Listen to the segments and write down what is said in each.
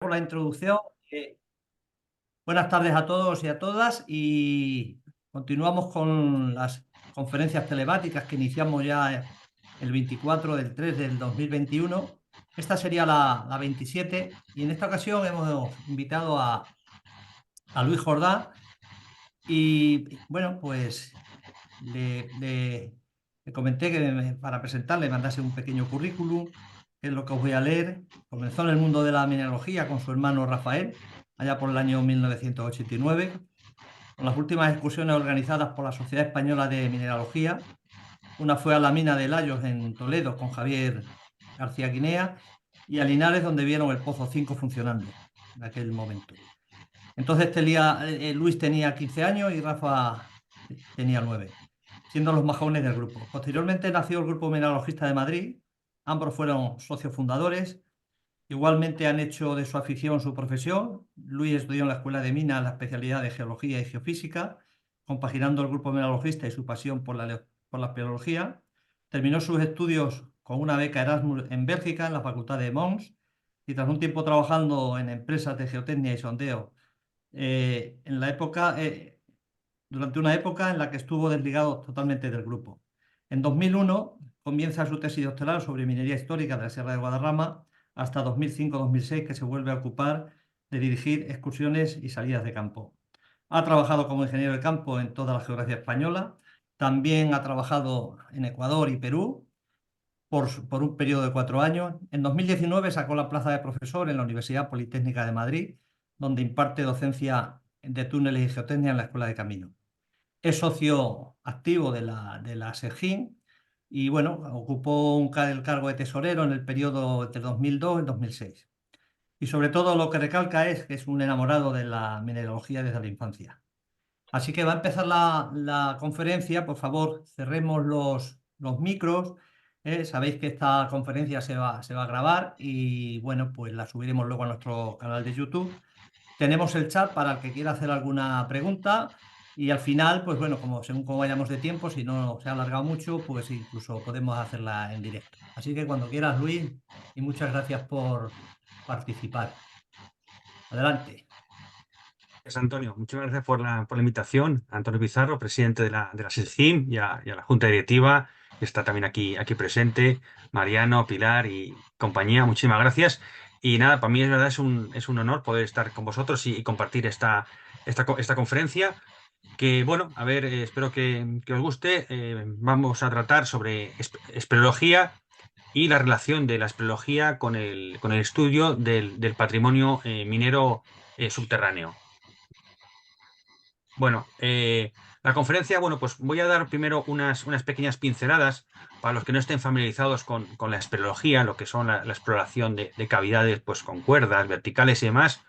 Por la introducción. Buenas tardes a todos y a todas y continuamos con las conferencias telemáticas que iniciamos ya el 24 del 3 del 2021. Esta sería la 27 y en esta ocasión hemos invitado a Luis Jordá y bueno, pues le comenté que para presentarle mandase un pequeño currículum, que es lo que os voy a leer. Comenzó en el mundo de la mineralogía con su hermano Rafael, allá por el año 1989, con las últimas excursiones organizadas por la Sociedad Española de Mineralogía. Una fue a la mina de Layos en Toledo con Javier García Guinea y a Linares, donde vieron el Pozo 5 funcionando en aquel momento. Entonces Luis tenía 15 años y Rafa tenía 9, siendo los más jóvenes del grupo. Posteriormente nació el Grupo Mineralogista de Madrid. Ambos fueron socios fundadores. Igualmente han hecho de su afición su profesión. Luis estudió en la Escuela de Minas la especialidad de Geología y Geofísica, compaginando el Grupo Mineralogista y su pasión por la espeleología. Terminó sus estudios con una beca Erasmus en Bélgica, en la Facultad de Mons, y tras un tiempo trabajando en empresas de geotecnia y sondeo en la época, durante una época en la que estuvo desligado totalmente del grupo. En 2001 comienza su tesis doctoral sobre minería histórica de la Sierra de Guadarrama hasta 2005-2006, que se vuelve a ocupar de dirigir excursiones y salidas de campo. Ha trabajado como ingeniero de campo en toda la geografía española. También ha trabajado en Ecuador y Perú por un periodo de 4 años. En 2019 sacó la plaza de profesor en la Universidad Politécnica de Madrid, donde imparte docencia de túneles y geotecnia en la Escuela de Camino. Es socio activo de la SEGIN y bueno, ocupó el cargo de tesorero en el periodo entre 2002 y 2006. Y sobre todo lo que recalca es que es un enamorado de la mineralogía desde la infancia. Así que va a empezar la conferencia. Por favor, cerremos los micros. Sabéis que esta conferencia se va a grabar y bueno, pues la subiremos luego a nuestro canal de YouTube. Tenemos el chat para el que quiera hacer alguna pregunta y al final, pues bueno, según como vayamos de tiempo, si no se ha alargado mucho, pues incluso podemos hacerla en directo. Así que cuando quieras, Luis, y muchas gracias por participar. Adelante. Gracias, Antonio. Muchas gracias por la invitación. Antonio Pizarro, presidente de la SEGIM y a la Junta Directiva, que está también aquí presente, Mariano, Pilar y compañía. Muchísimas gracias. Y nada, para mí es verdad, es un honor poder estar con vosotros y compartir esta conferencia. Que bueno, a ver, espero que os guste. Vamos a tratar sobre espeleología y la relación de la espeleología con el estudio del patrimonio minero subterráneo. Bueno, la conferencia, bueno, pues voy a dar primero unas pequeñas pinceladas para los que no estén familiarizados con la espeleología, lo que son la exploración de cavidades, pues con cuerdas verticales y demás,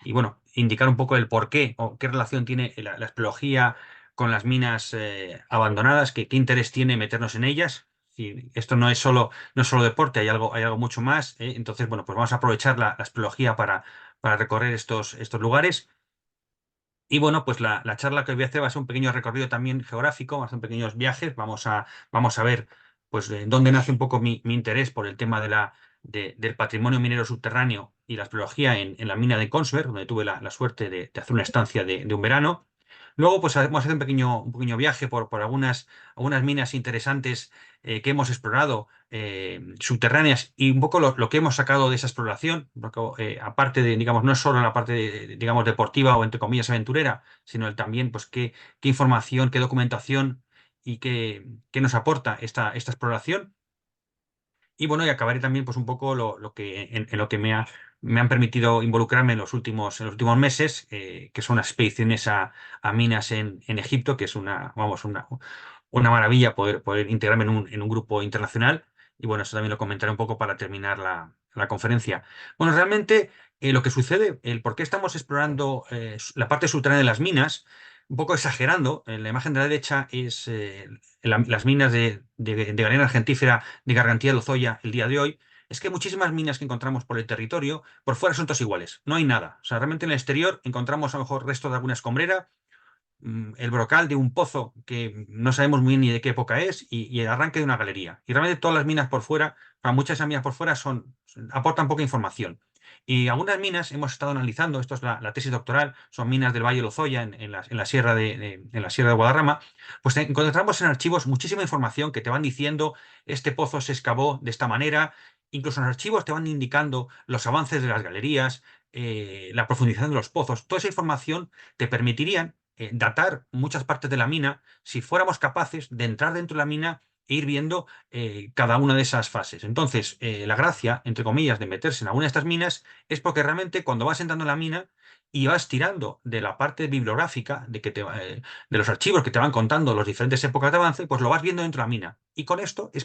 y bueno, indicar un poco el por qué o qué relación tiene la espeleología con las minas abandonadas, qué interés tiene meternos en ellas. Si esto no es solo deporte, hay algo mucho más. Entonces, bueno, pues vamos a aprovechar la espeleología para recorrer estos lugares. Y bueno, pues la charla que voy a hacer va a ser un pequeño recorrido también geográfico, va a ser pequeños viajes. Vamos a ver pues de dónde nace un poco mi interés por el tema del patrimonio minero subterráneo y la espeleología en la mina de Consver, donde tuve la suerte de hacer una estancia de un verano. Luego, pues vamos a hacer un pequeño viaje por algunas minas interesantes que hemos explorado, subterráneas, y un poco lo que hemos sacado de esa exploración, un poco, aparte de, digamos, no es solo la parte, digamos, deportiva o, entre comillas, aventurera, sino también, pues, qué información, qué documentación y qué nos aporta esta exploración. Y bueno, y acabaré también pues un poco en lo que me han permitido involucrarme en los últimos meses, que son las expediciones a minas en Egipto, que es una maravilla poder integrarme en un grupo internacional. Y bueno, eso también lo comentaré un poco para terminar la conferencia. Bueno, realmente lo que sucede, el por qué estamos explorando la parte subterránea de las minas, un poco exagerando, en la imagen de la derecha es las minas de galena argentífera de Gargantía de Lozoya el día de hoy. Es que muchísimas minas que encontramos por el territorio, por fuera son todas iguales, no hay nada. O sea, realmente en el exterior encontramos a lo mejor restos de alguna escombrera, el brocal de un pozo que no sabemos muy bien ni de qué época es, y el arranque de una galería. Y realmente todas las minas por fuera, para muchas de esas minas por fuera aportan poca información. Y algunas minas hemos estado analizando, esto es la tesis doctoral, son minas del Valle de Lozoya en la Sierra en la Sierra de Guadarrama, pues encontramos en archivos muchísima información que te van diciendo este pozo se excavó de esta manera, incluso en los archivos te van indicando los avances de las galerías, la profundización de los pozos. Toda esa información te permitirían datar muchas partes de la mina si fuéramos capaces de entrar dentro de la mina e ir viendo cada una de esas fases. Entonces, la gracia, entre comillas, de meterse en alguna de estas minas es porque realmente cuando vas entrando en la mina y vas tirando de la parte bibliográfica de los archivos que te van contando las diferentes épocas de avance, pues lo vas viendo dentro de la mina. Y con esto es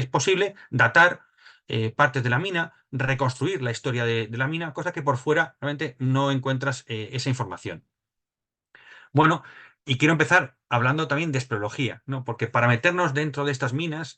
posible datar partes de la mina, reconstruir la historia de la mina, cosa que por fuera realmente no encuentras esa información. Bueno, y quiero empezar hablando también de espeleología, ¿no? Porque para meternos dentro de estas minas,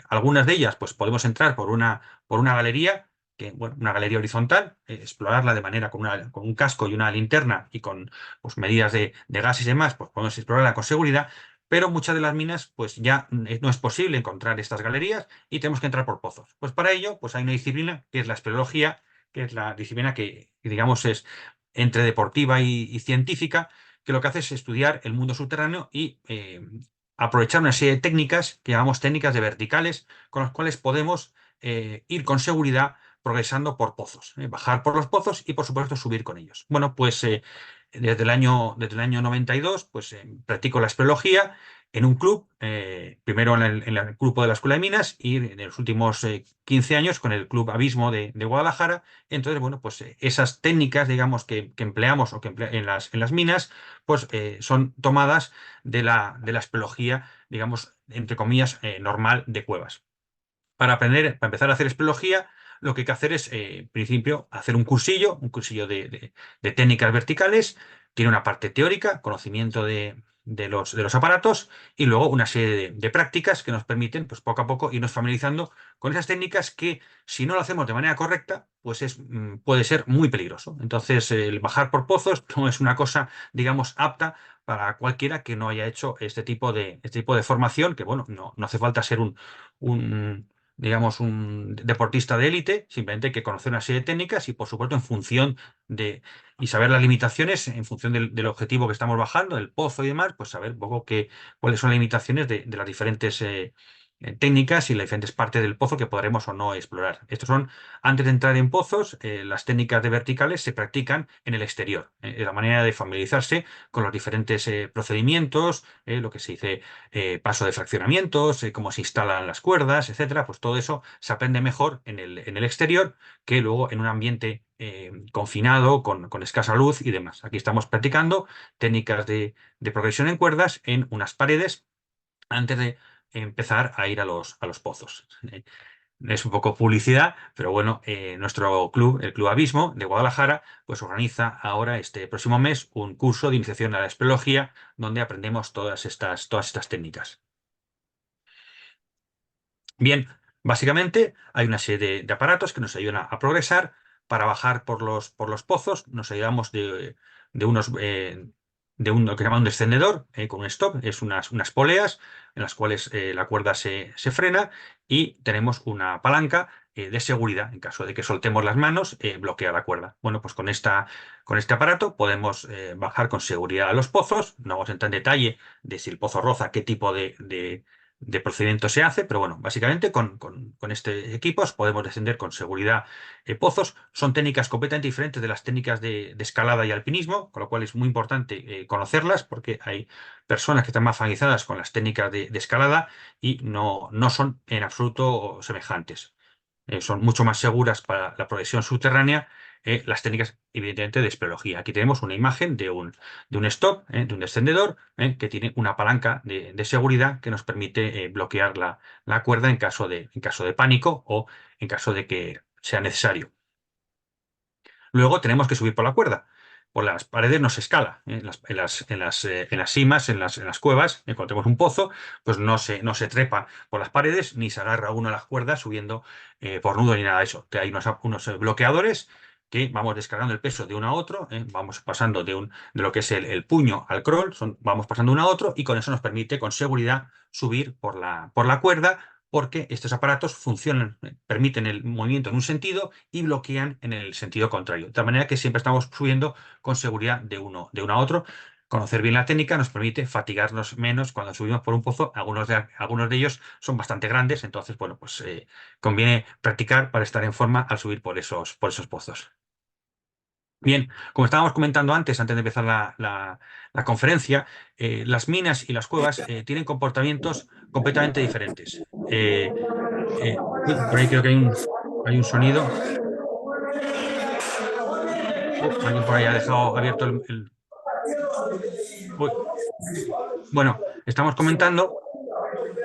algunas de ellas, pues podemos entrar por una galería, bueno, una galería horizontal, explorarla de manera con un casco y una linterna y con pues, medidas de gases y demás, pues podemos explorarla con seguridad, pero muchas de las minas, pues ya no es posible encontrar estas galerías y tenemos que entrar por pozos. Pues para ello, pues hay una disciplina que es la espeleología, que es la disciplina que digamos es entre deportiva y científica, que lo que hace es estudiar el mundo subterráneo y aprovechar una serie de técnicas que llamamos técnicas de verticales, con las cuales podemos ir con seguridad progresando por pozos, bajar por los pozos y por supuesto subir con ellos. Bueno, pues desde el año 92 pues practico la espeleología en un club, primero en el grupo de la Escuela de Minas y en los últimos 15 años con el Club Abismo de Guadalajara. Entonces, bueno, pues esas técnicas, digamos, que empleamos o que en las minas, pues son tomadas de la espeleología, digamos, entre comillas, normal de cuevas. Para empezar a hacer espeleología, lo que hay que hacer es, en principio, hacer un cursillo de técnicas verticales. Tiene una parte teórica, conocimiento de los aparatos, y luego una serie de prácticas que nos permiten, pues poco a poco, irnos familiarizando con esas técnicas que, si no lo hacemos de manera correcta, pues puede ser muy peligroso. Entonces, el bajar por pozos no es una cosa, digamos, apta para cualquiera que no haya hecho este tipo de formación, que, bueno, no hace falta ser un digamos, un deportista de élite, simplemente hay que conocer una serie de técnicas y, por supuesto, en función y saber las limitaciones, en función del objetivo que estamos bajando, el pozo y demás, pues saber un poco cuáles son las limitaciones de las diferentes técnicas y las diferentes partes del pozo que podremos o no explorar. Estos son, antes de entrar en pozos, las técnicas de verticales se practican en el exterior. Es la manera de familiarizarse con los diferentes procedimientos, lo que se dice paso de fraccionamientos, cómo se instalan las cuerdas, etcétera. Pues todo eso se aprende mejor en el exterior que luego en un ambiente confinado, con escasa luz y demás. Aquí estamos practicando técnicas de progresión en cuerdas en unas paredes antes de empezar a ir a los pozos. Es un poco publicidad, pero bueno, nuestro club, el Club Abismo de Guadalajara, pues organiza ahora este próximo mes un curso de iniciación a la espeleología donde aprendemos todas estas técnicas. Bien, básicamente hay una serie de aparatos que nos ayudan a progresar. Para bajar por los pozos nos ayudamos de unos lo que se llama un descendedor con un stop, es unas poleas en las cuales la cuerda se frena y tenemos una palanca de seguridad. En caso de que soltemos las manos, bloquea la cuerda. Bueno, pues con este aparato podemos bajar con seguridad a los pozos. No vamos a entrar en detalle de si el pozo roza, qué tipo de procedimiento se hace, pero bueno, básicamente con este equipos podemos descender con seguridad pozos. Son técnicas completamente diferentes de las técnicas de escalada y alpinismo, con lo cual es muy importante conocerlas porque hay personas que están más familiarizadas con las técnicas de escalada y no son en absoluto semejantes. Son mucho más seguras para la progresión subterránea las técnicas, evidentemente, de espeleología. Aquí tenemos una imagen de un stop, de un descendedor, que tiene una palanca de seguridad que nos permite bloquear la cuerda en caso de pánico o en caso de que sea necesario. Luego tenemos que subir por la cuerda. Por las paredes no se escala. En las cimas, en las cuevas, cuando tenemos un pozo, pues no se trepa por las paredes ni se agarra uno a las cuerdas subiendo por nudo ni nada de eso. Hay unos bloqueadores que vamos descargando el peso de uno a otro, vamos pasando de lo que es el puño al crawl, vamos pasando uno a otro y con eso nos permite con seguridad subir por la cuerda porque estos aparatos funcionan, permiten el movimiento en un sentido y bloquean en el sentido contrario. De tal manera que siempre estamos subiendo con seguridad de uno a otro. Conocer bien la técnica nos permite fatigarnos menos cuando subimos por un pozo. Algunos de ellos son bastante grandes, entonces, bueno, pues conviene practicar para estar en forma al subir por esos pozos. Bien, como estábamos comentando antes de empezar la conferencia, las minas y las cuevas tienen comportamientos completamente diferentes. Uy, por ahí creo que hay un sonido. Alguien por ahí ha dejado abierto Uy. Bueno, estamos comentando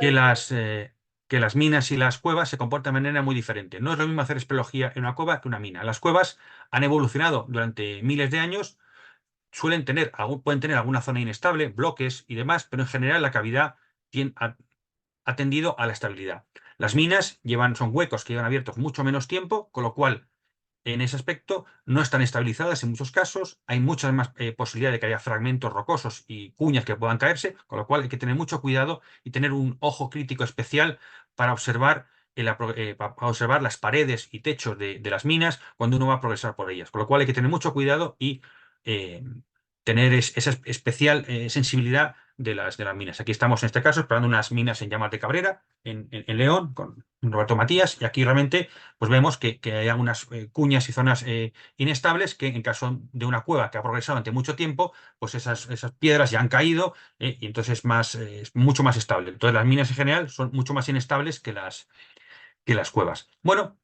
que las minas y las cuevas se comportan de manera muy diferente. No es lo mismo hacer espeleología en una cueva que una mina. Las cuevas han evolucionado durante miles de años, pueden tener alguna zona inestable, bloques y demás, pero en general la cavidad ha tendido a la estabilidad. Las minas son huecos que llevan abiertos mucho menos tiempo, con lo cual en ese aspecto no están estabilizadas en muchos casos, hay mucha más posibilidad de que haya fragmentos rocosos y cuñas que puedan caerse, con lo cual hay que tener mucho cuidado y tener un ojo crítico especial para observar, para observar las paredes y techos de las minas cuando uno va a progresar por ellas. Con lo cual hay que tener mucho cuidado y eh, tener esa especial sensibilidad de las minas. Aquí estamos en este caso explorando unas minas en Llamas de Cabrera, en León, con Roberto Matías, y aquí realmente pues vemos que hay algunas cuñas y zonas inestables que en caso de una cueva que ha progresado durante mucho tiempo, pues esas piedras ya han caído y entonces es mucho más estable. Entonces las minas en general son mucho más inestables que las cuevas. Bueno,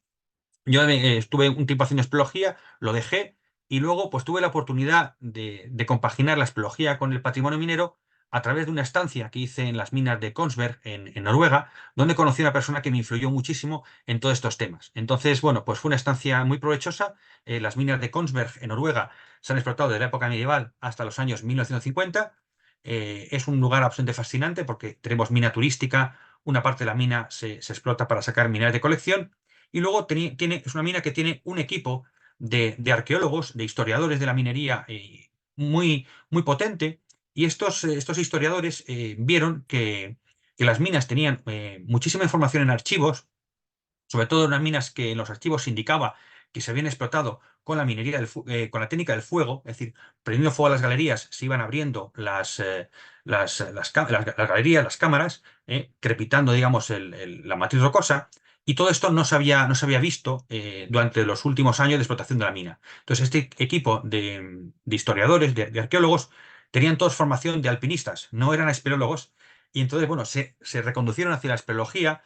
yo estuve un tiempo haciendo espeleología, lo dejé y luego pues tuve la oportunidad de compaginar la espeleología con el patrimonio minero a través de una estancia que hice en las minas de Kongsberg, en Noruega, donde conocí a una persona que me influyó muchísimo en todos estos temas. Entonces, bueno, pues fue una estancia muy provechosa. Las minas de Kongsberg en Noruega se han explotado desde la época medieval hasta los años 1950. Es un lugar absolutamente fascinante porque tenemos mina turística, una parte de la mina se explota para sacar minerales de colección y luego es una mina que tiene un equipo de arqueólogos, de historiadores de la minería muy, muy potente. Y estos historiadores vieron que las minas tenían muchísima información en archivos, sobre todo en unas minas que en los archivos se indicaba que se habían explotado con la minería con la técnica del fuego, es decir, prendiendo fuego a las galerías, se iban abriendo las galerías, las cámaras, crepitando, digamos, la matriz rocosa, y todo esto no se había visto durante los últimos años de explotación de la mina. Entonces, este equipo de historiadores, de arqueólogos, tenían todos formación de alpinistas, no eran espeleólogos, y entonces, bueno, se reconducieron hacia la espeleología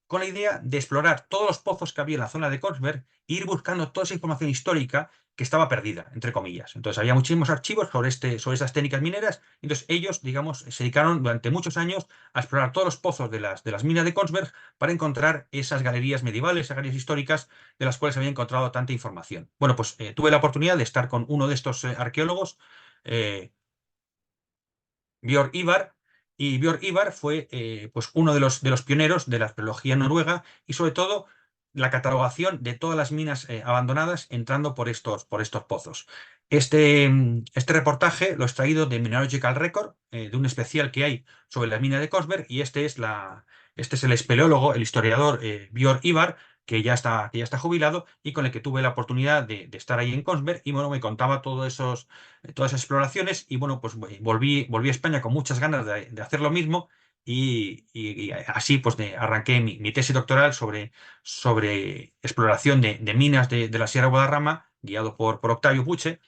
con la idea de explorar todos los pozos que había en la zona de Kongsberg e ir buscando toda esa información histórica que estaba perdida, entre comillas. Entonces había muchísimos archivos sobre estas técnicas mineras. Entonces ellos, digamos, se dedicaron durante muchos años a explorar todos los pozos de las minas de Kongsberg para encontrar esas galerías medievales, esas galerías históricas de las cuales había encontrado tanta información. Bueno, pues tuve la oportunidad de estar con uno de estos arqueólogos, eh, Björn Ivar, y Björn Ivar fue pues uno de los pioneros de la arqueología noruega y sobre todo la catalogación de todas las minas abandonadas entrando por estos pozos. Este reportaje lo he extraído de Mineralogical Record, de un especial que hay sobre la mina de Kongsberg, y este es el espeleólogo, el historiador Björn Ivar, que ya está jubilado y con el que tuve la oportunidad de estar ahí en Kongsberg y bueno, me contaba todas esas exploraciones y bueno, pues volví a España con muchas ganas de hacer lo mismo y así pues arranqué mi tesis doctoral sobre exploración de minas de la Sierra de Guadarrama, guiado por Octavio Puche.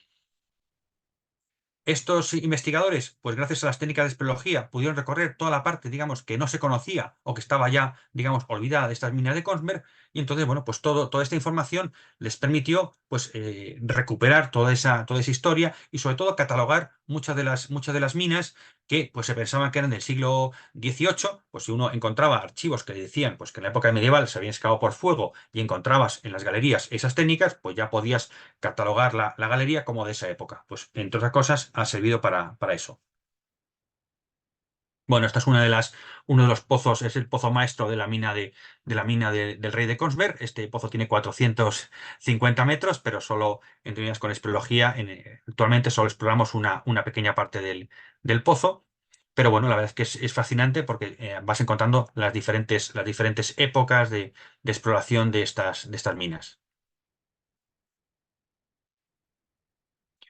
Estos investigadores, pues gracias a las técnicas de espeleología, pudieron recorrer toda la parte, digamos, que no se conocía o que estaba ya, digamos, olvidada de estas minas de Kongsberg. Y entonces, bueno, pues toda esta información les permitió, pues, recuperar toda esa historia y sobre todo catalogar muchas de las minas que, pues, se pensaban que eran del siglo XVIII. Pues si uno encontraba archivos que le decían, pues, que en la época medieval se habían excavado por fuego y encontrabas en las galerías esas técnicas, pues ya podías catalogar la galería como de esa época. Pues, entre otras cosas, ha servido para eso. Bueno, esta es uno de los pozos, es el pozo maestro de la mina del Rey de Kongsberg. Este pozo tiene 450 metros, pero solo en reuniones con espeleología. Actualmente solo exploramos una pequeña parte del pozo. Pero bueno, la verdad es que es fascinante porque vas encontrando las diferentes épocas de exploración de estas minas.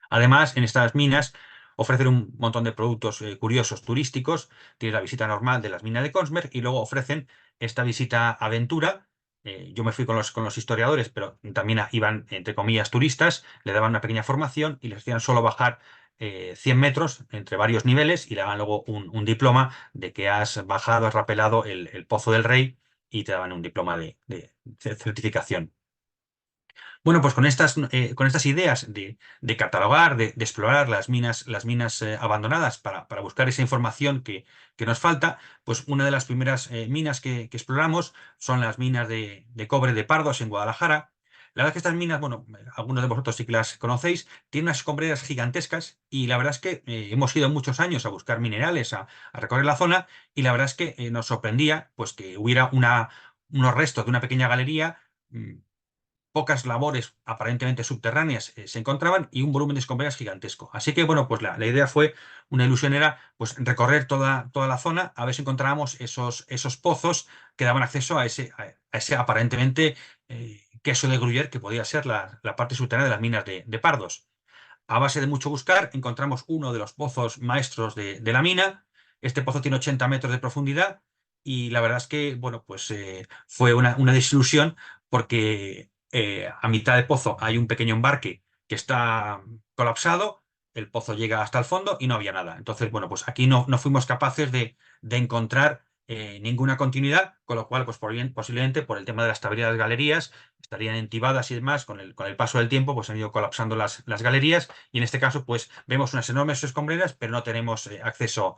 Además, en estas minas ofrecen un montón de productos curiosos turísticos. Tienes la visita normal de las minas de Kongsberg y luego ofrecen esta visita aventura. Yo me fui con los historiadores, pero también iban, entre comillas, turistas. Le daban una pequeña formación y les hacían solo bajar 100 metros entre varios niveles y le daban luego un diploma de que has bajado, has rapelado el Pozo del Rey y te daban un diploma de certificación. Bueno, pues con estas ideas de catalogar, de explorar las minas abandonadas para buscar esa información que nos falta, pues una de las primeras minas que exploramos son las minas de cobre de Pardos en Guadalajara. La verdad es que estas minas, bueno, algunos de vosotros sí que las conocéis, tienen unas escombreras gigantescas y la verdad es que hemos ido muchos años a buscar minerales, a recorrer la zona y la verdad es que nos sorprendía pues que hubiera unos restos de una pequeña galería. Pocas labores aparentemente subterráneas se encontraban y un volumen de escombreras gigantesco. Así que, bueno, pues la idea fue, una ilusión era pues recorrer toda la zona a ver si encontrábamos esos pozos que daban acceso a ese aparentemente queso de Gruyère que podía ser la parte subterránea de las minas de Pardos. A base de mucho buscar, encontramos uno de los pozos maestros de la mina. Este pozo tiene 80 metros de profundidad y la verdad es que, bueno, pues fue una desilusión porque a mitad de pozo hay un pequeño embarque que está colapsado, el pozo llega hasta el fondo y no había nada. Entonces, bueno, pues aquí no fuimos capaces de encontrar ninguna continuidad, con lo cual, pues posiblemente por el tema de la estabilidad de las galerías, estarían entibadas y demás, con el paso del tiempo, pues han ido colapsando las galerías y en este caso, pues vemos unas enormes escombreras, pero no tenemos acceso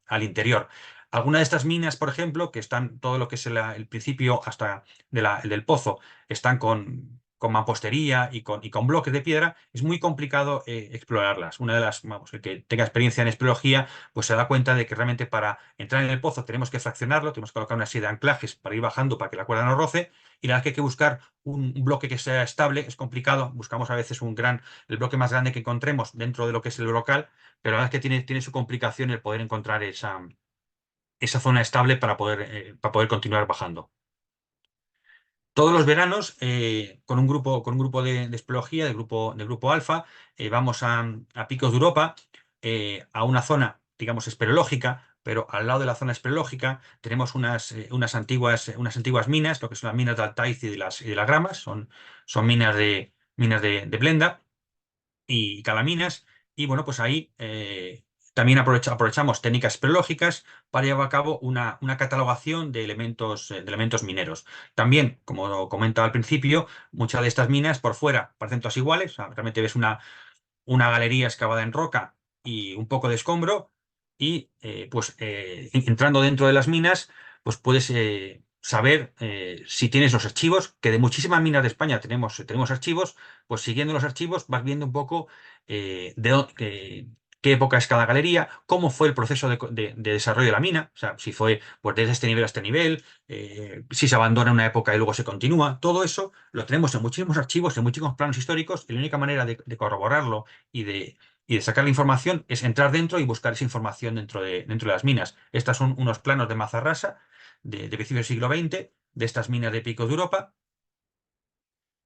al interior. Algunas de estas minas, por ejemplo, que están todo lo que es el principio hasta el del pozo, están con mampostería y con bloques de piedra, es muy complicado explorarlas. Una de las, vamos, el que tenga experiencia en espeleología, pues se da cuenta de que realmente para entrar en el pozo tenemos que fraccionarlo, tenemos que colocar una serie de anclajes para ir bajando para que la cuerda no roce, y la verdad es que hay que buscar un bloque que sea estable, es complicado, buscamos a veces el bloque más grande que encontremos dentro de lo que es el brocal, pero la verdad es que tiene su complicación el poder encontrar esa zona estable para poder continuar bajando. Todos los veranos, con un grupo de espeleología, del grupo Alfa, vamos a Picos de Europa, digamos, espeleológica, pero al lado de la zona espeleológica tenemos unas antiguas minas, lo que son las minas de Altaiz y de las Gramas, son minas de Blenda y calaminas. Y bueno, pues ahí también aprovechamos técnicas espeleológicas para llevar a cabo una catalogación de elementos mineros. También, como comentaba al principio, muchas de estas minas por fuera parecen todas iguales. O sea, realmente ves una galería excavada en roca y un poco de escombro. Y entrando dentro de las minas, pues puedes saber si tienes los archivos, que de muchísimas minas de España tenemos archivos, pues siguiendo los archivos vas viendo un poco qué época es cada galería, cómo fue el proceso de desarrollo de la mina, o sea, si fue pues, desde este nivel a este nivel, si se abandona una época y luego se continúa, todo eso lo tenemos en muchísimos archivos, en muchísimos planos históricos, y la única manera de corroborarlo y de sacar la información es entrar dentro y buscar esa información dentro de las minas. Estos son unos planos de Mazarrasa de principios del siglo XX, de estas minas de Picos de Europa.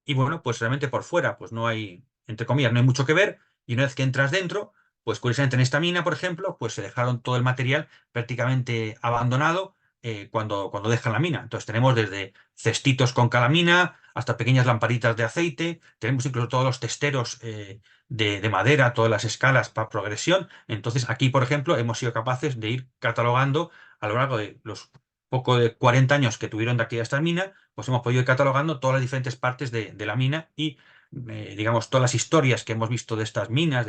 Y bueno, pues realmente por fuera, pues no hay, entre comillas, no hay mucho que ver. Y una vez que entras dentro, pues curiosamente en esta mina, por ejemplo, pues se dejaron todo el material prácticamente abandonado cuando dejan la mina. Entonces tenemos desde cestitos con calamina hasta pequeñas lamparitas de aceite. Tenemos incluso todos los testeros de madera, todas las escalas para progresión. Entonces aquí, por ejemplo, hemos sido capaces de ir catalogando a lo largo de los poco de 40 años que tuvieron de aquí a esta mina, pues hemos podido ir catalogando todas las diferentes partes de la mina y, digamos, todas las historias que hemos visto de estas minas,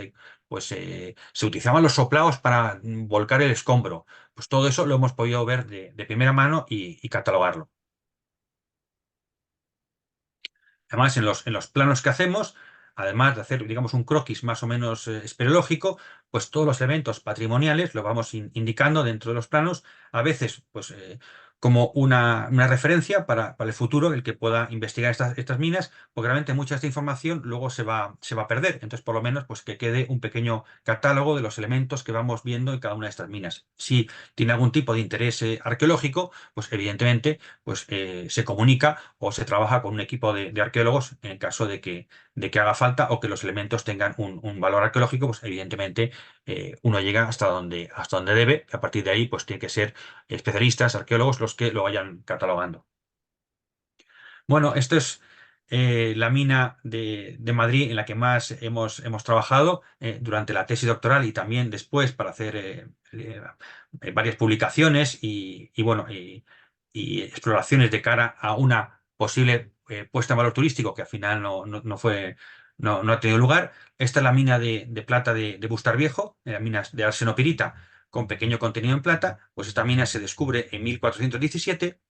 se utilizaban los soplaos para volcar el escombro. Pues todo eso lo hemos podido ver de primera mano y catalogarlo. Además, en los planos que hacemos, además de hacer, digamos, un croquis más o menos espeleológico, pues todos los elementos patrimoniales lo vamos indicando dentro de los planos. A veces, pues como una referencia para el futuro, el que pueda investigar estas minas, porque realmente mucha de esta información luego se va a perder. Entonces, por lo menos, pues que quede un pequeño catálogo de los elementos que vamos viendo en cada una de estas minas. Si tiene algún tipo de interés arqueológico, pues evidentemente pues, se comunica o se trabaja con un equipo de arqueólogos en el caso de que haga falta o que los elementos tengan un valor arqueológico, pues evidentemente uno llega hasta donde debe, y a partir de ahí pues tiene que ser especialistas, arqueólogos, los que lo vayan catalogando. Bueno, esto es la mina de Madrid en la que más hemos trabajado durante la tesis doctoral y también después para hacer varias publicaciones bueno, y exploraciones de cara a una posible puesta en valor turístico que al final no fue, no ha tenido lugar. Esta es la mina de plata de Bustar Viejo, las minas de arsenopirita con pequeño contenido en plata. Pues esta mina se descubre en 1417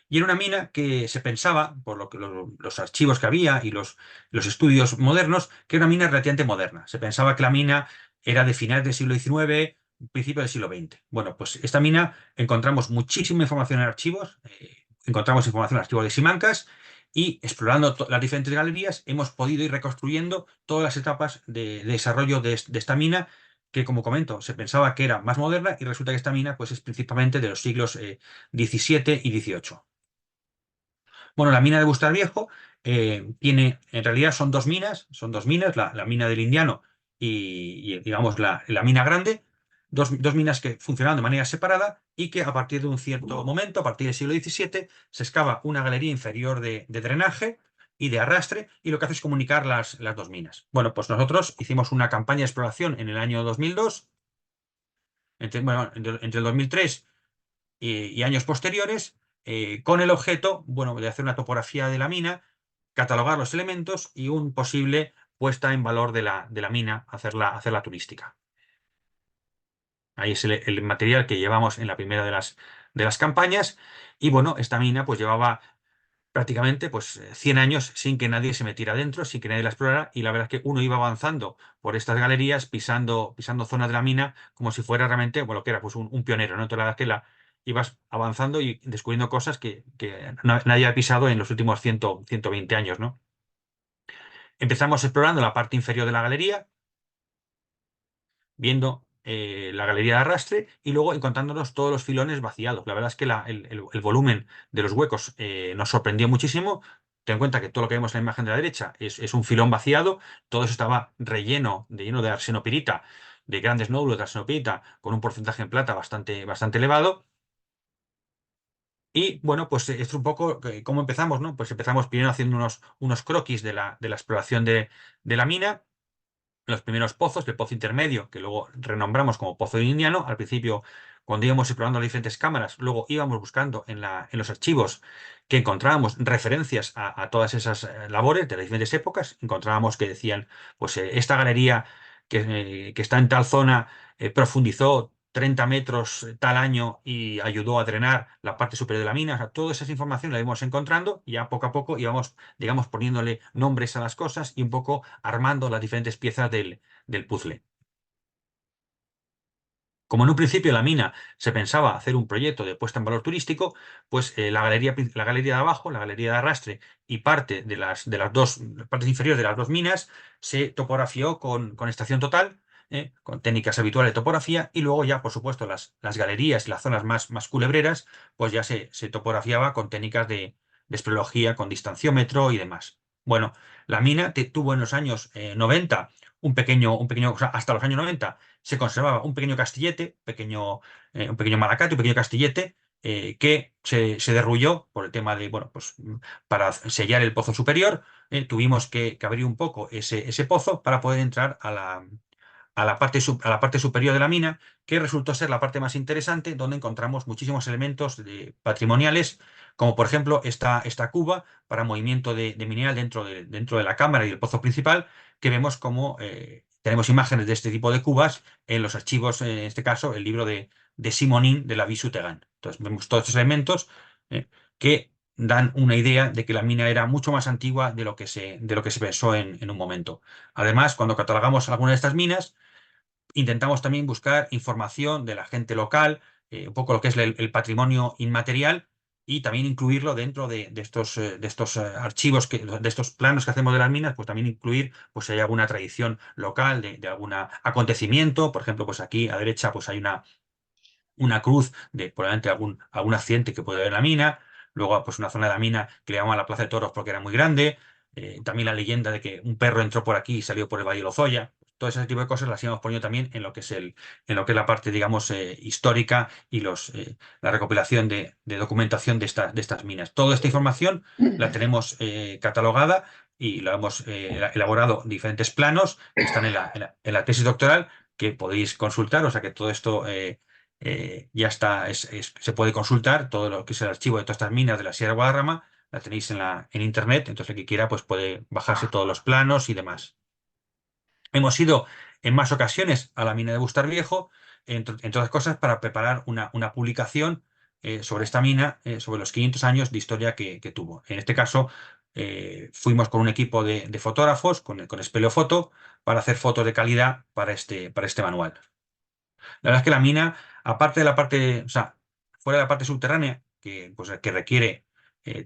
y era una mina que se pensaba, por los archivos que había y los estudios modernos, que era una mina relativamente moderna. Se pensaba que la mina era de finales del siglo XIX, principio del siglo XX. Bueno, pues esta mina encontramos muchísima información en archivos, encontramos información en archivos de Simancas y explorando las diferentes galerías hemos podido ir reconstruyendo todas las etapas de desarrollo de esta mina que, como comento, se pensaba que era más moderna y resulta que esta mina pues, es principalmente de los siglos XVII y XVIII. Bueno, la mina de Bustar Viejo tiene, en realidad son dos minas, la mina del Indiano digamos la mina grande, dos minas que funcionaban de manera separada y que a partir de un cierto momento, a partir del siglo XVII, se excava una galería inferior de drenaje y de arrastre y lo que hace es comunicar las dos minas. Bueno, pues nosotros hicimos una campaña de exploración en el año 2002, entre el 2003 y años posteriores, con el objeto, bueno, de hacer una topografía de la mina, catalogar los elementos y un posible puesta en valor de la mina, hacerla turística. Ahí es el material que llevamos en la primera de las campañas. Y bueno, esta mina pues llevaba prácticamente pues 100 años sin que nadie se metiera dentro, sin que nadie la explorara, y la verdad es que uno iba avanzando por estas galerías, pisando zonas de la mina, como si fuera realmente, bueno, lo que era pues un pionero, ¿no? Entonces la verdad es que ibas avanzando y descubriendo cosas que nadie ha pisado en los últimos 120 años, ¿no? Empezamos explorando la parte inferior de la galería, viendo la galería de arrastre y luego encontrándonos todos los filones vaciados. La verdad es que el volumen de los huecos nos sorprendió muchísimo. Ten en cuenta que todo lo que vemos en la imagen de la derecha es un filón vaciado, todo eso estaba lleno de arsenopirita, de grandes nódulos de arsenopirita, con un porcentaje en plata bastante, bastante elevado. Y bueno, pues es un poco cómo empezamos, ¿no? Pues empezamos primero haciendo unos croquis de la exploración de la mina, los primeros pozos, el pozo intermedio, que luego renombramos como Pozo del Indiano. Al principio, cuando íbamos explorando las diferentes cámaras, luego íbamos buscando en los archivos que encontrábamos referencias a todas esas labores de las diferentes épocas. Encontrábamos que decían, pues esta galería que está en tal zona profundizó 30 metros tal año y ayudó a drenar la parte superior de la mina. O sea, toda esa información la íbamos encontrando y ya poco a poco íbamos, digamos, poniéndole nombres a las cosas y un poco armando las diferentes piezas del puzzle. Como en un principio la mina se pensaba hacer un proyecto de puesta en valor turístico, pues la galería de abajo, la galería de arrastre y parte de las dos partes inferiores de las dos minas se topografió con estación total, con técnicas habituales de topografía, y luego ya, por supuesto, las galerías y las zonas más culebreras, pues ya se topografiaba con técnicas de espeleología, con distanciómetro y demás. Bueno, la mina tuvo en los años 90 o sea, hasta los años 90 se conservaba un pequeño castillete, un pequeño malacate, un pequeño castillete, que se derrulló por el tema de, bueno, pues para sellar el pozo superior, tuvimos que abrir un poco ese pozo para poder entrar a la parte superior de la mina, que resultó ser la parte más interesante, donde encontramos muchísimos elementos patrimoniales, como por ejemplo esta cuba para movimiento de mineral dentro de la cámara y el pozo principal, que vemos como tenemos imágenes de este tipo de cubas en los archivos, en este caso el libro de Simonín de la Vie Souterraine. Entonces vemos todos estos elementos que dan una idea de que la mina era mucho más antigua de lo que se pensó en un momento. Además, cuando catalogamos alguna de estas minas, intentamos también buscar información de la gente local, un poco lo que es el patrimonio inmaterial, y también incluirlo dentro de estos archivos, de estos planos que hacemos de las minas, pues también incluir pues si hay alguna tradición local de algún acontecimiento. Por ejemplo, pues aquí a derecha pues hay una cruz de probablemente algún accidente que puede haber en la mina. Luego, pues una zona de la mina que le llaman la Plaza de Toros porque era muy grande. También la leyenda de que un perro entró por aquí y salió por el Valle de Lozoya. Todo ese tipo de cosas las íbamos poniendo también en lo que es la parte, digamos, histórica y la recopilación de documentación de estas minas. Toda esta información la tenemos catalogada y la hemos elaborado diferentes planos que están en la tesis doctoral que podéis consultar. O sea que todo esto ya está, se puede consultar todo lo que es el archivo de todas estas minas de la Sierra de Guadarrama, la tenéis en internet, entonces el que quiera pues puede bajarse todos los planos y demás. Hemos ido en más ocasiones a la mina de Bustar Viejo, entre otras cosas, para preparar una publicación sobre esta mina, sobre los 500 años de historia que tuvo. En este caso, fuimos con un equipo de fotógrafos, con Espeleofoto, para hacer fotos de calidad para este manual. La verdad es que la mina, aparte de la parte, o sea, fuera de la parte subterránea, que requiere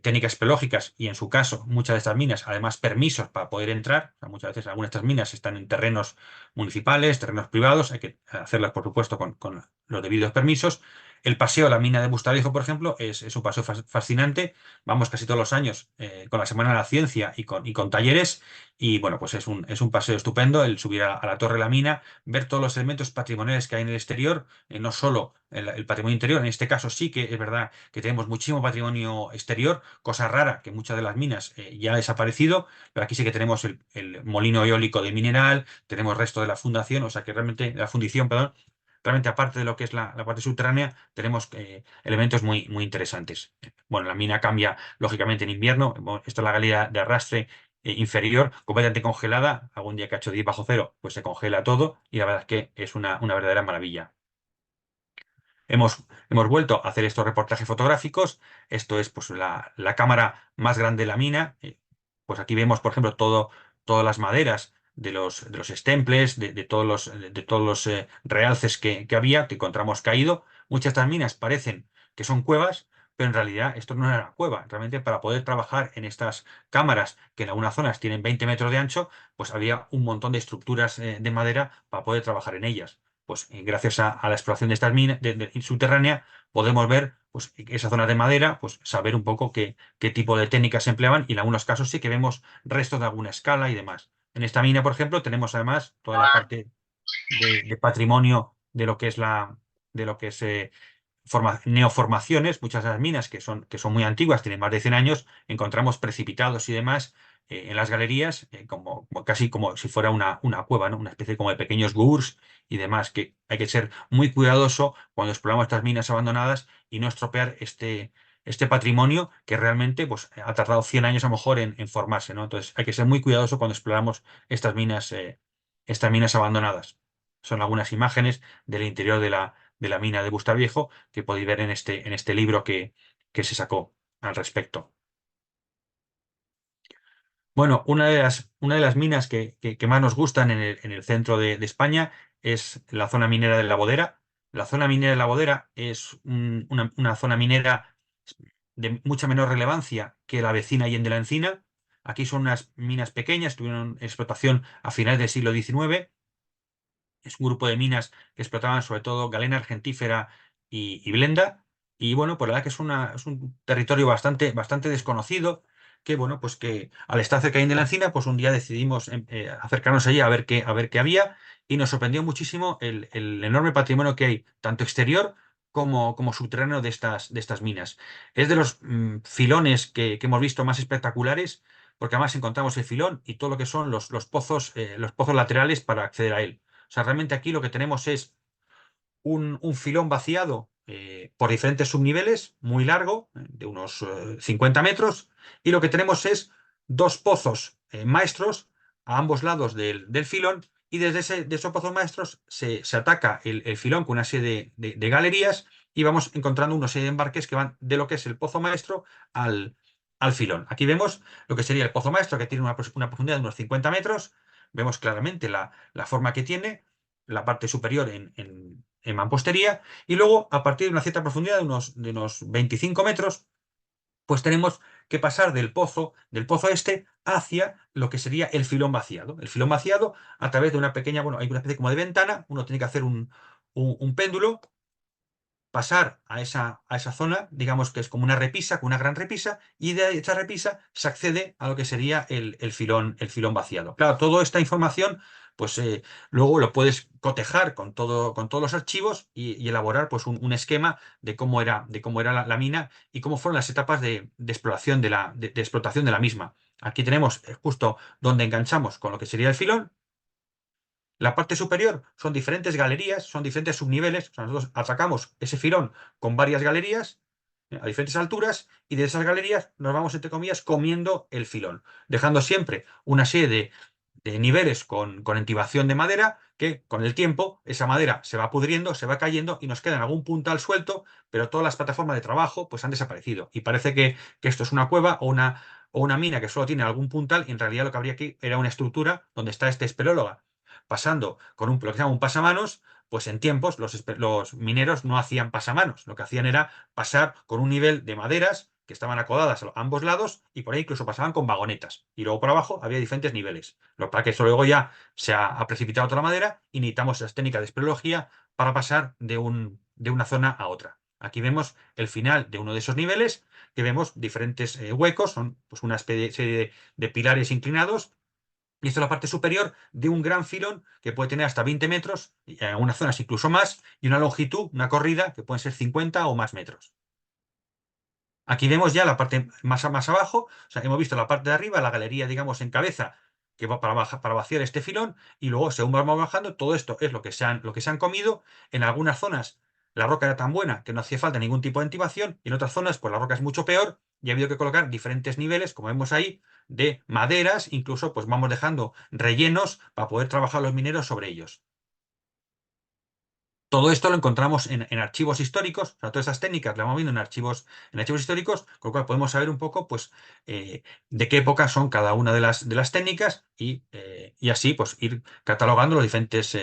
técnicas espeleológicas y en su caso, muchas de estas minas, además permisos para poder entrar, o sea, muchas veces algunas de estas minas están en terrenos municipales, terrenos privados, hay que hacerlas, por supuesto, con los debidos permisos. El paseo a la mina de Bustaviejo, por ejemplo, es un paseo fascinante. Vamos casi todos los años con la Semana de la Ciencia y con talleres. Y bueno, pues es un paseo estupendo el subir a la torre de la mina, ver todos los elementos patrimoniales que hay en el exterior, no solo el patrimonio interior. En este caso sí que es verdad que tenemos muchísimo patrimonio exterior, cosa rara que muchas de las minas ya ha desaparecido, pero aquí sí que tenemos el molino eólico de Mineral, tenemos resto de la fundación, o sea que realmente, la fundición, perdón, realmente aparte de lo que es la parte subterránea, tenemos elementos muy, muy interesantes. Bueno, la mina cambia lógicamente en invierno. Bueno, esto es la galería de arrastre inferior, completamente congelada. Algún día que ha hecho 10 bajo cero, pues se congela todo y la verdad es que es una verdadera maravilla. Hemos vuelto a hacer estos reportajes fotográficos. Esto es pues la cámara más grande de la mina. Pues aquí vemos, por ejemplo, todas las maderas de los estemples, de todos los realces que había, que encontramos caído. Muchas de estas minas parecen que son cuevas, pero en realidad esto no era una cueva. Realmente para poder trabajar en estas cámaras, que en algunas zonas tienen 20 metros de ancho, pues había un montón de estructuras de madera para poder trabajar en ellas. Pues gracias a la exploración de estas minas subterránea podemos ver pues, esa zona de madera, pues saber un poco qué tipo de técnicas se empleaban y en algunos casos sí que vemos restos de alguna escala y demás. En esta mina, por ejemplo, tenemos además toda la parte de patrimonio de lo que es neoformaciones. Muchas de las minas que son muy antiguas, tienen más de 100 años, encontramos precipitados y demás en las galerías, casi como si fuera una cueva, ¿no? Una especie como de pequeños gurs y demás, que hay que ser muy cuidadoso cuando exploramos estas minas abandonadas y no estropear este patrimonio que realmente pues, ha tardado 100 años a lo mejor en formarse, ¿no? Entonces hay que ser muy cuidadoso cuando exploramos estas minas abandonadas. Son algunas imágenes del interior de la mina de Bustaviejo que podéis ver en este libro que se sacó al respecto. Bueno, una de las minas que más nos gustan en el centro de España es la zona minera de La Bodera. La zona minera de La Bodera es una zona minera de mucha menor relevancia que la vecina Allende la Encina. Aquí son unas minas pequeñas, tuvieron explotación a finales del siglo XIX. Es un grupo de minas que explotaban sobre todo galena argentífera y blenda. Y bueno, pues la verdad que es un territorio bastante, bastante desconocido, que bueno, pues que al estar cerca de la Encina, pues un día decidimos acercarnos allí a ver qué había, y nos sorprendió muchísimo el enorme patrimonio que hay, tanto exterior como subterráneo de estas minas. Es de los filones que hemos visto más espectaculares, porque además encontramos el filón y todo lo que son los pozos laterales para acceder a él. O sea, realmente aquí lo que tenemos es un filón vaciado por diferentes subniveles, muy largo, de unos 50 metros, y lo que tenemos es dos pozos maestros a ambos lados del filón, y de esos pozos maestros se ataca el filón con una serie de galerías y vamos encontrando una serie de embarques que van de lo que es el pozo maestro al filón. Aquí vemos lo que sería el pozo maestro, que tiene una profundidad de unos 50 metros. Vemos claramente la forma que tiene la parte superior en mampostería, y luego a partir de una cierta profundidad de unos 25 metros pues tenemos que pasar del pozo este hacia lo que sería el filón vaciado. El filón vaciado a través de una pequeña, bueno, hay una especie como de ventana, uno tiene que hacer un péndulo, pasar a esa zona, digamos que es como una repisa, con una gran repisa, y de esa repisa se accede a lo que sería el filón vaciado. Claro, toda esta información, pues luego lo puedes cotejar con todos los archivos y elaborar pues un esquema de cómo era la mina y cómo fueron las etapas de exploración de explotación de la misma. Aquí tenemos justo donde enganchamos con lo que sería el filón. La parte superior son diferentes galerías, son diferentes subniveles. O sea, nosotros atacamos ese filón con varias galerías a diferentes alturas y de esas galerías nos vamos, entre comillas, comiendo el filón, dejando siempre una serie de niveles con entibación de madera que con el tiempo esa madera se va pudriendo, se va cayendo y nos queda en algún puntal suelto, pero todas las plataformas de trabajo pues han desaparecido. Y parece que esto es una cueva o una mina que solo tiene algún puntal y en realidad lo que habría aquí era una estructura donde está este espeleóloga pasando con lo que se llama un pasamanos. Pues en tiempos los mineros no hacían pasamanos, lo que hacían era pasar con un nivel de maderas que estaban acodadas a ambos lados y por ahí incluso pasaban con vagonetas. Y luego por abajo había diferentes niveles. Lo para que eso luego ya se ha precipitado toda la madera y necesitamos esas técnicas de espeleología para pasar de una zona a otra. Aquí vemos el final de uno de esos niveles, que vemos diferentes huecos, son pues una serie de pilares inclinados. Y esto es la parte superior de un gran filón que puede tener hasta 20 metros, y en algunas zonas incluso más, y una longitud, una corrida, que pueden ser 50 o más metros. Aquí vemos ya la parte más abajo, o sea, hemos visto la parte de arriba, la galería, digamos, en cabeza, que va para vaciar este filón, y luego, según vamos bajando, todo esto es lo que se han comido. En algunas zonas la roca era tan buena que no hacía falta ningún tipo de intibación, y en otras zonas, pues la roca es mucho peor, y ha habido que colocar diferentes niveles, como vemos ahí, de maderas, incluso pues vamos dejando rellenos para poder trabajar los mineros sobre ellos. Todo esto lo encontramos en archivos históricos, o sea, todas esas técnicas las vamos viendo en archivos históricos, con lo cual podemos saber un poco pues, de qué época son cada una de las técnicas y así pues, ir catalogando los diferentes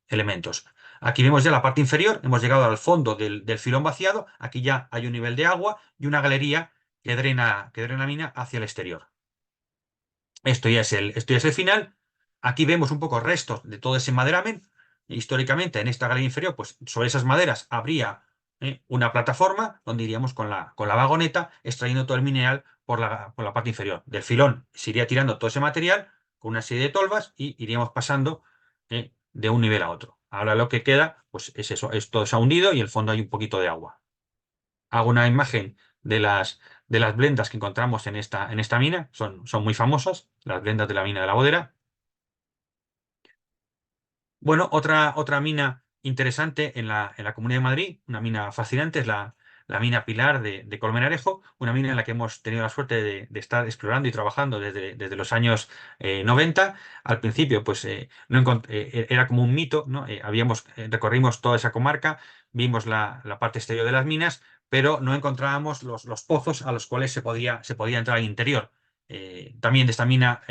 elementos. Aquí vemos ya la parte inferior, hemos llegado al fondo del filón vaciado, aquí ya hay un nivel de agua y una galería que drena la mina hacia el exterior. Esto ya es el final. Aquí vemos un poco restos de todo ese maderamen. Históricamente, en esta galería inferior, pues sobre esas maderas habría una plataforma donde iríamos con la vagoneta extrayendo todo el mineral por la parte inferior. Del filón se iría tirando todo ese material con una serie de tolvas y iríamos pasando de un nivel a otro. Ahora lo que queda, pues es eso, es todo se ha hundido y en el fondo hay un poquito de agua. Hago una imagen de las blendas que encontramos en esta mina, son muy famosas, las blendas de la mina de la Bodera. Bueno, otra mina interesante en la Comunidad de Madrid, una mina fascinante, es la mina Pilar de Colmenarejo, una mina en la que hemos tenido la suerte de estar explorando y trabajando desde los años 90. Al principio, pues no era como un mito, ¿no? Recorrimos toda esa comarca, vimos la parte exterior de las minas, pero no encontrábamos los pozos a los cuales se podía entrar al interior. También de esta mina,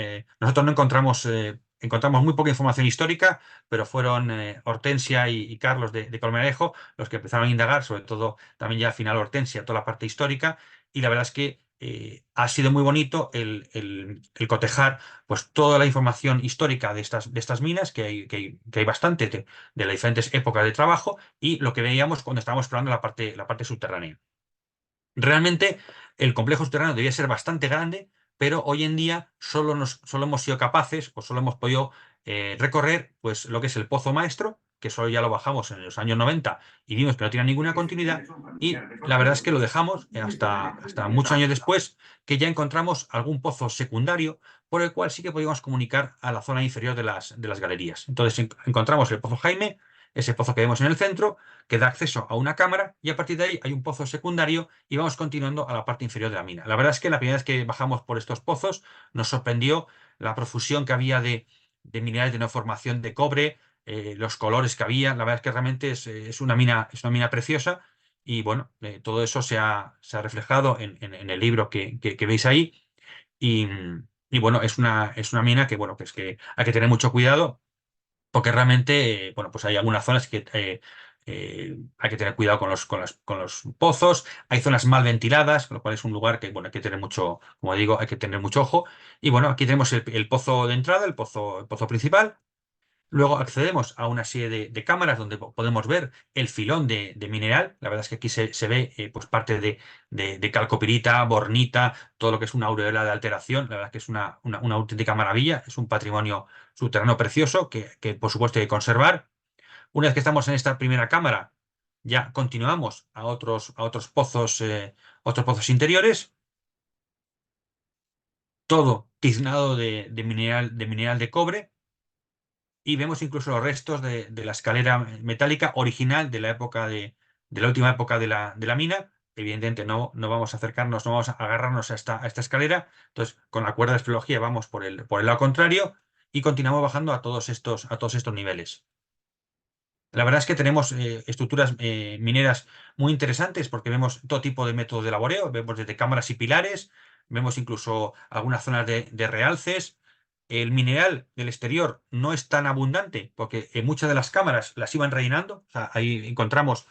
nosotros no encontramos muy poca información histórica, pero fueron Hortensia y Carlos de Colmenarejo los que empezaron a indagar, sobre todo también ya al final Hortensia, toda la parte histórica, y la verdad es que ha sido muy bonito el cotejar pues, toda la información histórica de estas minas, que hay bastante de las diferentes épocas de trabajo, y lo que veíamos cuando estábamos explorando la parte subterránea. Realmente el complejo subterráneo debía ser bastante grande, pero hoy en día solo hemos sido capaces o solo hemos podido recorrer pues, lo que es el Pozo Maestro, que solo ya lo bajamos en los años 90 y vimos que no tiene ninguna continuidad. Y la verdad es que lo dejamos hasta muchos años después, que ya encontramos algún pozo secundario por el cual sí que podíamos comunicar a la zona inferior de las galerías. Entonces encontramos el Pozo Jaime, ese pozo que vemos en el centro, que da acceso a una cámara y a partir de ahí hay un pozo secundario y vamos continuando a la parte inferior de la mina. La verdad es que la primera vez que bajamos por estos pozos nos sorprendió la profusión que había de minerales de no formación de cobre, los colores que había. La verdad es que realmente es una mina preciosa y bueno, todo eso se ha reflejado en el libro que veis ahí y, y bueno, es una mina que bueno, pues que hay que tener mucho cuidado porque realmente, bueno, pues hay algunas zonas que hay que tener cuidado con los pozos. Hay zonas mal ventiladas, con lo cual es un lugar que, bueno, hay que tener mucho, como digo, hay que tener mucho ojo. Y bueno, aquí tenemos el pozo de entrada, el pozo principal. Luego accedemos a una serie de cámaras donde podemos ver el filón de mineral. La verdad es que aquí se ve pues parte de calcopirita, bornita, todo lo que es una aureola de alteración. La verdad es que es una auténtica maravilla. Es un patrimonio subterráneo precioso que, por supuesto hay que conservar. Una vez que estamos en esta primera cámara, ya continuamos otros pozos interiores, todo tiznado de mineral de cobre. Y vemos incluso los restos de la escalera metálica original de la época de la última época de la mina. Evidentemente no vamos a acercarnos, no vamos a agarrarnos a esta escalera. Entonces, con la cuerda de espeleología vamos por el lado contrario y continuamos bajando a todos estos niveles. La verdad es que tenemos estructuras mineras muy interesantes porque vemos todo tipo de métodos de laboreo, vemos desde cámaras y pilares, vemos incluso algunas zonas de realces. El mineral del exterior no es tan abundante porque muchas de las cámaras las iban rellenando. O sea, ahí encontramos,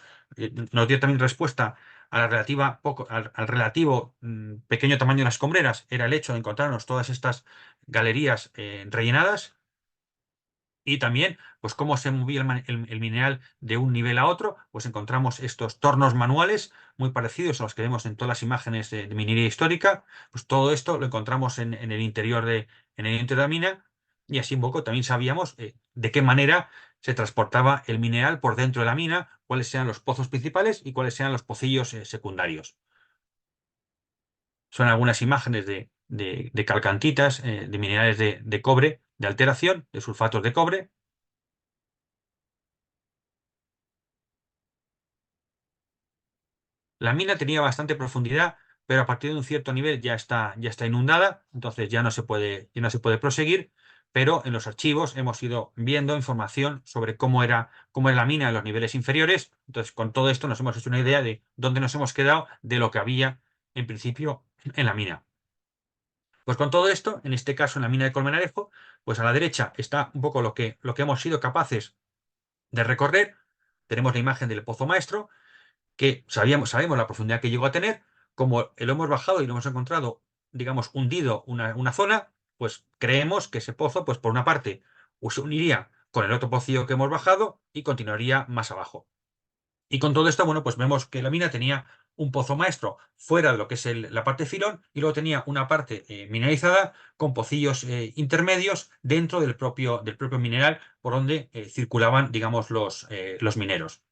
nos dio también respuesta a la relativa al relativo pequeño tamaño de las escombreras, era el hecho de encontrarnos todas estas galerías rellenadas. Y también, pues cómo se movía el mineral de un nivel a otro, pues encontramos estos tornos manuales muy parecidos a los que vemos en todas las imágenes de minería histórica. Pues todo esto lo encontramos en el interior en el interior de la mina y así un poco también sabíamos de qué manera se transportaba el mineral por dentro de la mina, cuáles eran los pozos principales y cuáles eran los pocillos secundarios. Son algunas imágenes de calcantitas, de minerales de cobre, de alteración, de sulfatos de cobre. La mina tenía bastante profundidad, pero a partir de un cierto nivel ya está inundada, entonces ya no se puede proseguir, pero en los archivos hemos ido viendo información sobre cómo era la mina en los niveles inferiores. Entonces, con todo esto nos hemos hecho una idea de dónde nos hemos quedado de lo que había en principio en la mina. Pues con todo esto, en este caso en la mina de Colmenarejo, pues a la derecha está un poco lo que hemos sido capaces de recorrer. Tenemos la imagen del pozo maestro que sabemos la profundidad que llegó a tener, como lo hemos bajado y lo hemos encontrado, digamos, hundido una zona, pues creemos que ese pozo, pues por una parte, se uniría con el otro pocillo que hemos bajado y continuaría más abajo. Y con todo esto, bueno, pues vemos que la mina tenía un pozo maestro fuera de lo que es la parte filón y luego tenía una parte mineralizada con pocillos intermedios dentro del propio mineral por donde circulaban, digamos, los mineros.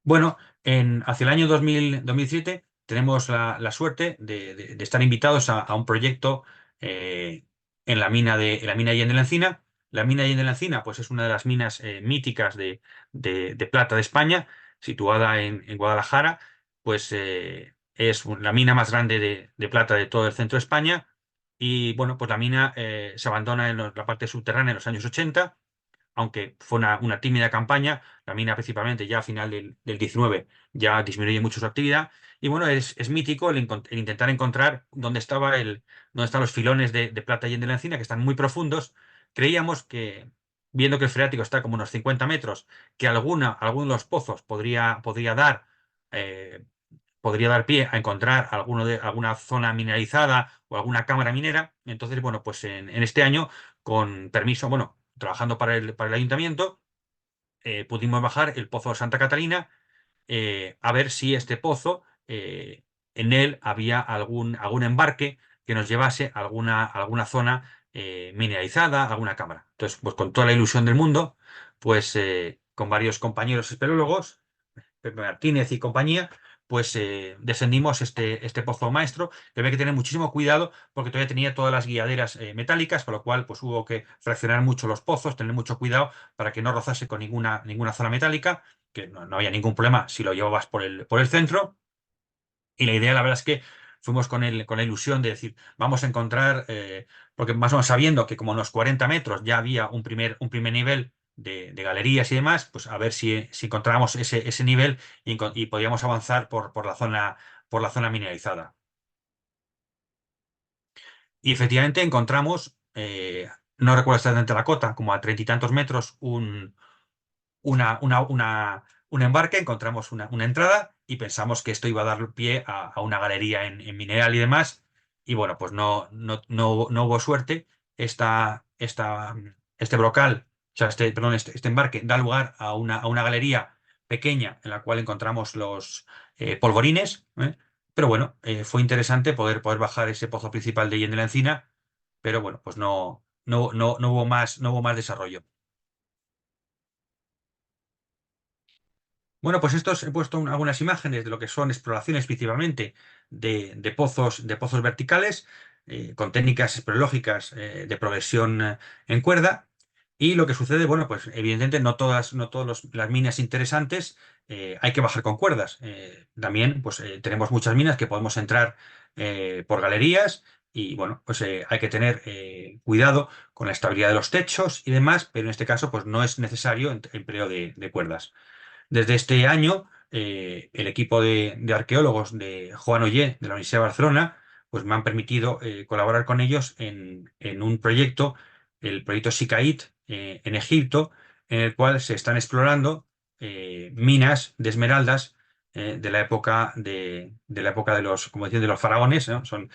Bueno, hacia el año 2007 tenemos la suerte de estar invitados a un proyecto eh, en la mina de Allende la Encina. La mina de Allende la Encina pues, es una de las minas míticas de plata de España, situada en Guadalajara. Pues es la mina más grande de plata de todo el centro de España. Y bueno, pues la mina se abandona en la parte subterránea en los años 80, aunque fue una tímida campaña. La mina principalmente ya a final del 19 ya disminuye mucho su actividad. Y bueno, es mítico el intentar encontrar dónde están los filones de plata y de la encina, que están muy profundos. Creíamos que, viendo que el freático está como unos 50 metros, que alguno de los pozos eh, podría dar pie a encontrar alguna zona mineralizada o alguna cámara minera. Entonces, bueno, pues en este año, con permiso, bueno, trabajando para el ayuntamiento, pudimos bajar el pozo de Santa Catalina a ver si este pozo, en él había algún embarque que nos llevase a alguna zona mineralizada, alguna cámara. Entonces, pues con toda la ilusión del mundo, pues con varios compañeros espeleólogos, Pepe Martínez y compañía, pues descendimos este pozo maestro, que había que tener muchísimo cuidado porque todavía tenía todas las guiaderas metálicas, con lo cual pues hubo que fraccionar mucho los pozos, tener mucho cuidado para que no rozase con ninguna zona metálica, que no había ningún problema si lo llevabas por el centro. Y la idea, la verdad es que fuimos con la ilusión de decir, vamos a encontrar, porque más o menos sabiendo que como en los 40 metros ya había un primer nivel de galerías y demás, pues a ver si encontrábamos ese nivel y podíamos avanzar por la zona mineralizada. Y efectivamente encontramos no recuerdo exactamente la cota, como a 30 y tantos metros, un embarque, encontramos una entrada y pensamos que esto iba a dar pie a una galería en mineral y demás. Y bueno, pues no hubo suerte. Este brocal, o sea, perdón, este embarque da lugar a una galería pequeña en la cual encontramos los polvorines, ¿eh? Pero bueno, fue interesante poder bajar ese pozo principal de Hien de la Encina, pero bueno, pues no hubo más desarrollo. Bueno, pues estos he puesto algunas imágenes de lo que son exploraciones principalmente de pozos verticales, con técnicas espeleológicas de progresión en cuerda. Y lo que sucede, bueno, pues evidentemente no todas las minas interesantes hay que bajar con cuerdas. También pues tenemos muchas minas que podemos entrar por galerías y bueno, pues hay que tener cuidado con la estabilidad de los techos y demás, pero en este caso pues no es necesario empleo de cuerdas. Desde este año, el equipo de arqueólogos de Joan Oller, de la Universidad de Barcelona, pues me han permitido colaborar con ellos en un proyecto, el proyecto SICAIT, en Egipto, en el cual se están explorando minas de esmeraldas de la época de los, como decían, de los faraones, ¿no? Son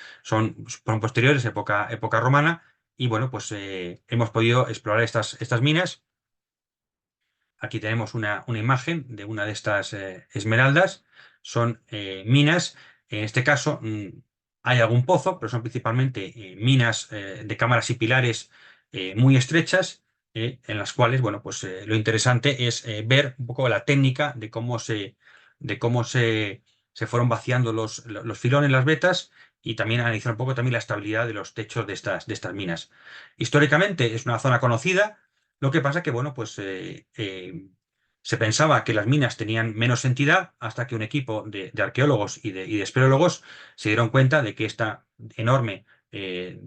posteriores, época romana, y bueno, pues hemos podido explorar estas minas. Aquí tenemos una imagen de una de estas esmeraldas. Son minas. En este caso hay algún pozo, pero son principalmente minas de cámaras y pilares muy estrechas, en las cuales, bueno, pues lo interesante es ver un poco la técnica de cómo se fueron vaciando los filones, las vetas, y también analizar un poco también la estabilidad de los techos de estas minas. Históricamente es una zona conocida. Lo que pasa que, bueno, pues se pensaba que las minas tenían menos entidad hasta que un equipo de arqueólogos y de espeleólogos se dieron cuenta de que este enorme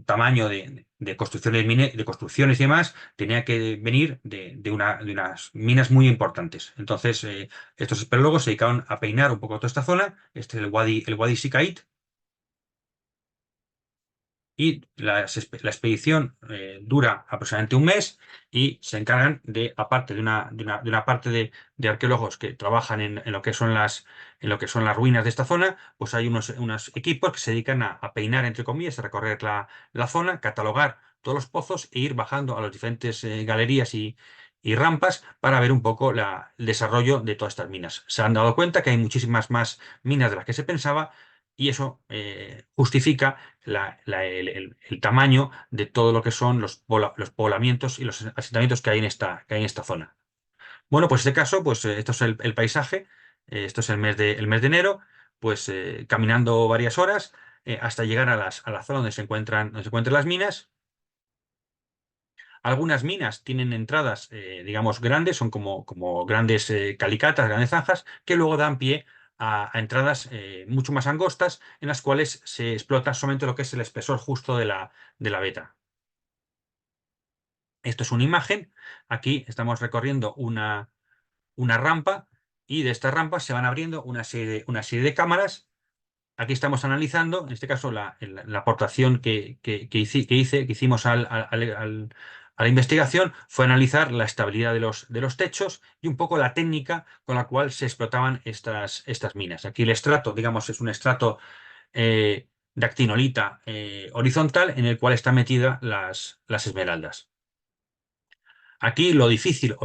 tamaño de construcciones, de construcciones y demás tenía que venir de unas minas muy importantes. Entonces, estos espeleólogos se dedicaron a peinar un poco toda esta zona. Este es el Wadi Sikait, y la expedición dura aproximadamente un mes y se encargan aparte de una parte de arqueólogos que trabajan en lo que son las ruinas de esta zona, pues hay unos equipos que se dedican a peinar, entre comillas, a recorrer la zona, catalogar todos los pozos e ir bajando a las diferentes galerías y rampas para ver un poco el desarrollo de todas estas minas. Se han dado cuenta que hay muchísimas más minas de las que se pensaba, y eso justifica el tamaño de todo lo que son los poblamientos y los asentamientos que hay en esta zona. Bueno, pues en este caso, pues esto es el paisaje. Esto es el mes de enero, pues caminando varias horas hasta llegar a la zona donde se encuentran las minas. Algunas minas tienen entradas, digamos, grandes, son como grandes calicatas, grandes zanjas, que luego dan pie a entradas mucho más angostas, en las cuales se explota solamente lo que es el espesor justo de la veta. Esto es una imagen. Aquí estamos recorriendo una rampa, y de esta rampa se van abriendo una serie de cámaras. Aquí estamos analizando, en este caso, la aportación que hicimos a la investigación fue analizar la estabilidad de los techos y un poco la técnica con la cual se explotaban estas minas. Aquí el estrato, digamos, es un estrato de actinolita horizontal, en el cual están metidas las esmeraldas. Aquí lo difícil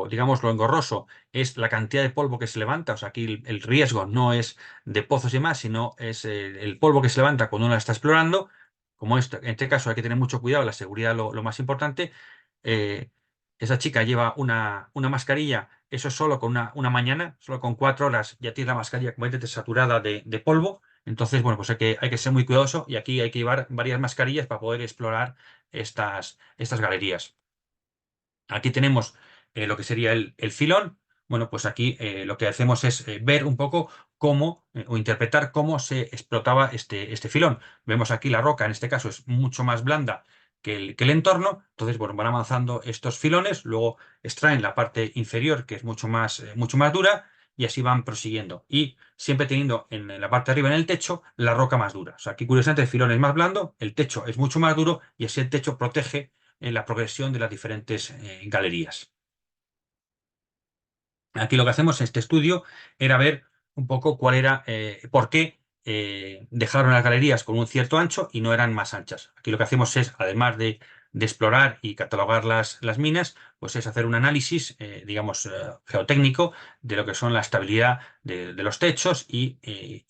digamos, lo engorroso es la cantidad de polvo que se levanta. O sea, aquí el riesgo no es de pozos y más, sino es el polvo que se levanta cuando uno la está explorando. Como esto, en este caso hay que tener mucho cuidado, la seguridad lo más importante. Eh, Esa chica lleva una mascarilla, eso solo con una mañana, solo con 4 horas ya tiene la mascarilla completamente saturada de polvo. Entonces, bueno, pues hay que ser muy cuidadoso, y aquí hay que llevar varias mascarillas para poder explorar estas galerías. Aquí tenemos lo que sería el filón. Bueno, pues aquí lo que hacemos es ver un poco cómo, o interpretar cómo se explotaba este filón. Vemos aquí la roca, en este caso es mucho más blanda que el entorno. Entonces, bueno, van avanzando estos filones, luego extraen la parte inferior, que es mucho más dura, y así van prosiguiendo. Y siempre teniendo en la parte de arriba, en el techo, la roca más dura. O sea, aquí curiosamente el filón es más blando, el techo es mucho más duro y así el techo protege la progresión de las diferentes galerías. Aquí lo que hacemos en este estudio era ver un poco cuál era, por qué dejaron las galerías con un cierto ancho y no eran más anchas. Aquí lo que hacemos es, además de explorar y catalogar las minas, pues es hacer un análisis, digamos, geotécnico de lo que son la estabilidad de los techos y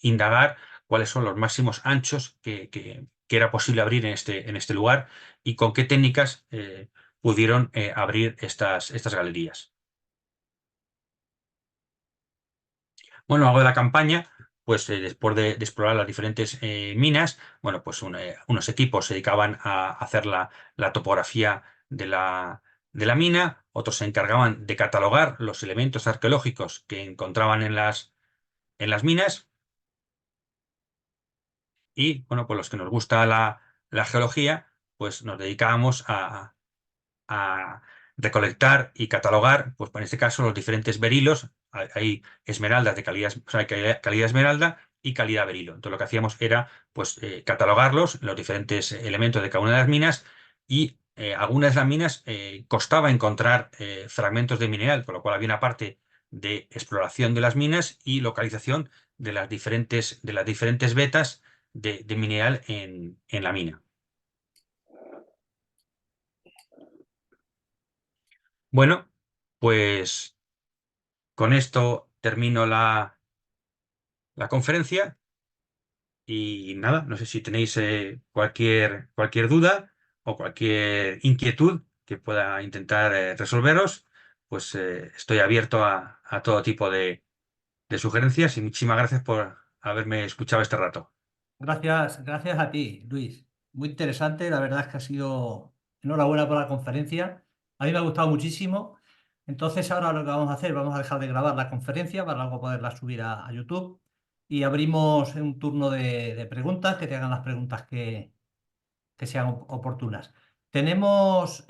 indagar cuáles son los máximos anchos que era posible abrir en este lugar y con qué técnicas pudieron abrir estas galerías. Bueno, luego de la campaña, pues después de explorar las diferentes minas, bueno, pues unos equipos se dedicaban a hacer la topografía de la mina, otros se encargaban de catalogar los elementos arqueológicos que encontraban en las minas y, bueno, pues los que nos gusta la geología, pues nos dedicábamos a recolectar y catalogar, pues en este caso, los diferentes berilos. Hay esmeraldas de calidad, o sea, calidad esmeralda y calidad berilo. Entonces lo que hacíamos era pues catalogarlos, los diferentes elementos de cada una de las minas y algunas de las minas costaba encontrar fragmentos de mineral, con lo cual había una parte de exploración de las minas y localización de las diferentes vetas de mineral en la mina. Bueno, pues con esto termino la conferencia y nada, no sé si tenéis cualquier duda o cualquier inquietud que pueda intentar resolveros, pues estoy abierto a todo tipo de sugerencias y muchísimas gracias por haberme escuchado este rato. Gracias, gracias a ti, Luis. Muy interesante, la verdad es que ha sido enhorabuena por la conferencia. A mí me ha gustado muchísimo. Entonces ahora lo que vamos a hacer, vamos a dejar de grabar la conferencia para luego poderla subir a YouTube y abrimos un turno de preguntas, que te hagan las preguntas que sean oportunas. Tenemos